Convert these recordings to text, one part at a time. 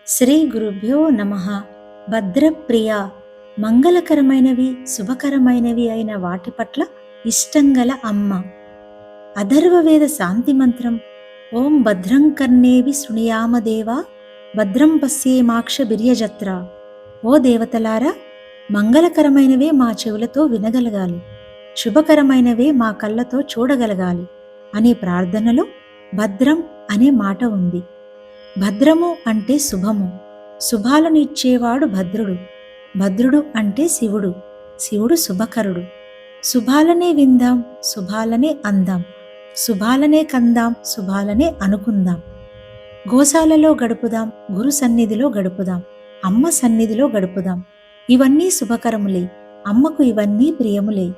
శ్రీ గురుభ్యో నమః. భద్రప్రియ, మంగళకరమైనవి శుభకరమైనవి అయిన వాటి పట్ల ఇష్టం గల అమ్మ. అథర్వవేద శాంతి మంత్రం. ఓం భద్రం కర్ణేభి శృణుయామదేవా, భద్రం పశ్యేమాక్ష బిర్యజత్ర. ఓ దేవతలారా, మంగళకరమైనవే మా చెవులతో వినగలగాలి, శుభకరమైనవే మా కళ్ళతో చూడగలగాలి అనే ప్రార్థనలో భద్రం అనే మాట ఉంది. భద్రము అంటే శుభము, శుభాలను ఇచ్చేవాడు భద్రుడు. భద్రుడు అంటే శివుడు, శివుడు శుభకరుడు. శుభాలనే విందాం, శుభాలనే అందాం, శుభాలనే కందాం, శుభాలనే అనుకుందాం. గోశాలలో గడుపుదాం, గురు సన్నిధిలో గడుపుదాం, అమ్మ సన్నిధిలో గడుపుదాం. ఇవన్నీ శుభకరములే, అమ్మకు ఇవన్నీ ప్రియములే.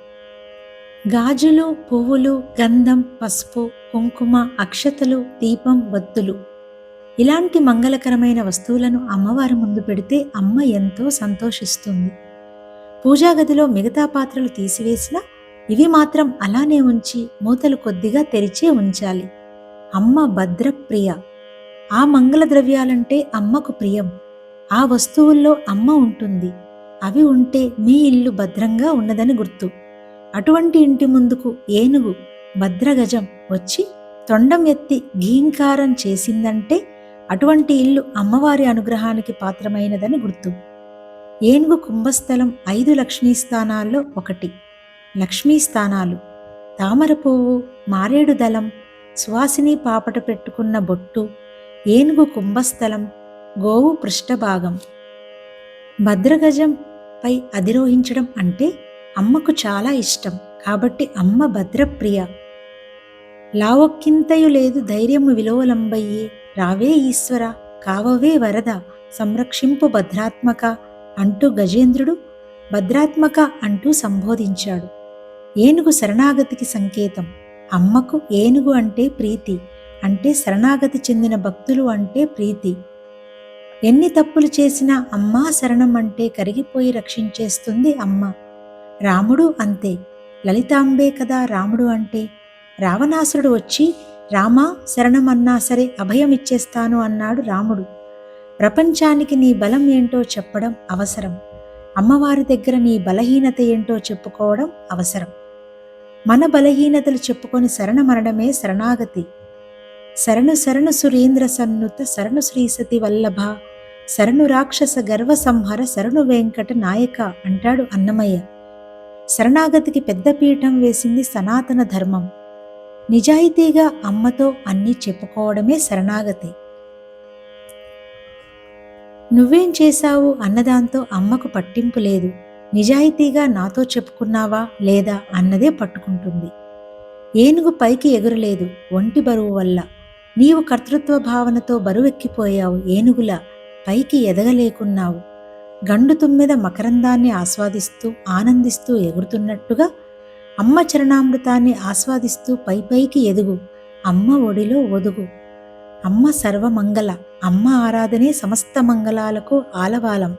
గాజులు, పువ్వులు, గంధం, పసుపు, కుంకుమ, అక్షతలు, దీపం, వత్తులు, ఇలాంటి మంగళకరమైన వస్తువులను అమ్మవారి ముందు పెడితే అమ్మ ఎంతో సంతోషిస్తుంది. పూజా గదిలో మిగతా పాత్రలు తీసివేసినా ఇవి మాత్రం అలానే ఉంచి మూతలు కొద్దిగా తెరిచే ఉంచాలి. అమ్మ భద్రప్రియ. ఆ మంగళ ద్రవ్యాలంటే అమ్మకు ప్రియం. ఆ వస్తువుల్లో అమ్మ ఉంటుంది. అవి ఉంటే మీ ఇల్లు భద్రంగా ఉన్నదని గుర్తు. అటువంటి ఇంటి ముందుకు ఏనుగు భద్రగజం వచ్చి తొండం ఎత్తి ఘీంకారం చేసిందంటే అటువంటి ఇల్లు అమ్మవారి అనుగ్రహానికి పాత్రమైనదని గుర్తు. ఏనుగు కుంభస్థలం 5 లక్ష్మీ స్థానాల్లో ఒకటి. లక్ష్మీ స్థానాలు: తామర పువ్వు, మారేడు దళం, సువాసిని పాపట పెట్టుకున్న బొట్టు, ఏనుగు కుంభస్థలం, గోవు పృష్ఠభాగం. భద్రగజం పై అధిరోహించడం అంటే అమ్మకు చాలా ఇష్టం. కాబట్టి అమ్మ భద్రప్రియ. లావొక్కింతయు లేదు ధైర్యము విలోలంబయ్యే, రావే ఈశ్వర కావవే వరద, సంరక్షింపు భద్రాత్మక అంటూ గజేంద్రుడు భద్రాత్మక అంటూ సంబోధించాడు. ఏనుగు శరణాగతికి సంకేతం. అమ్మకు ఏనుగు అంటే ప్రీతి, అంటే శరణాగతి చెందిన భక్తులు అంటే ప్రీతి. ఎన్ని తప్పులు చేసినా అమ్మా శరణం అంటే కరిగిపోయి రక్షించేస్తుంది అమ్మ. రాముడు అంతే. లలితాంబే కదా రాముడు అంటే. రావణాసురుడు వచ్చి రామా శరణమన్నా సరే అభయమిచ్చేస్తాను అన్నాడు రాముడు. ప్రపంచానికి నీ బలం ఏంటో చెప్పడం అవసరం. అమ్మవారి దగ్గర నీ బలహీనత ఏంటో చెప్పుకోవడం అవసరం. మన బలహీనతలు చెప్పుకొని శరణమనడమే శరణాగతి. శరణు శరణు సురేంద్ర సన్నుత శరణు శ్రీసతి వల్లభ, శరణు రాక్షస గర్వ సంహర శరణు వెంకట నాయక అంటాడు అన్నమయ్య. శరణాగతికి పెద్ద పీఠం వేసింది సనాతన ధర్మం. నిజాయితీగా అమ్మతో అన్నీ చెప్పుకోవడమే శరణాగతి. నువ్వేం చేశావు అన్నదాంతో అమ్మకు పట్టింపు లేదు. నిజాయితీగా నాతో చెప్పుకున్నావా లేదా అన్నదే పట్టుకుంటుంది. ఏనుగు పైకి ఎగురలేదు ఒంటి బరువు వల్ల. నీవు కర్తృత్వ భావనతో బరువెక్కిపోయావు, ఏనుగులా పైకి ఎదగలేకున్నావు. గండు తుమ్మెద మకరందాన్ని ఆస్వాదిస్తూ ఆనందిస్తూ ఎగురుతున్నట్టుగా అమ్మ చరణామృతాన్ని ఆస్వాదిస్తూ పైపైకి ఎదుగు. అమ్మ ఒడిలో ఒదుగు. అమ్మ సర్వమంగళ. అమ్మ ఆరాధనే సమస్త మంగళాలకు ఆలవాలం.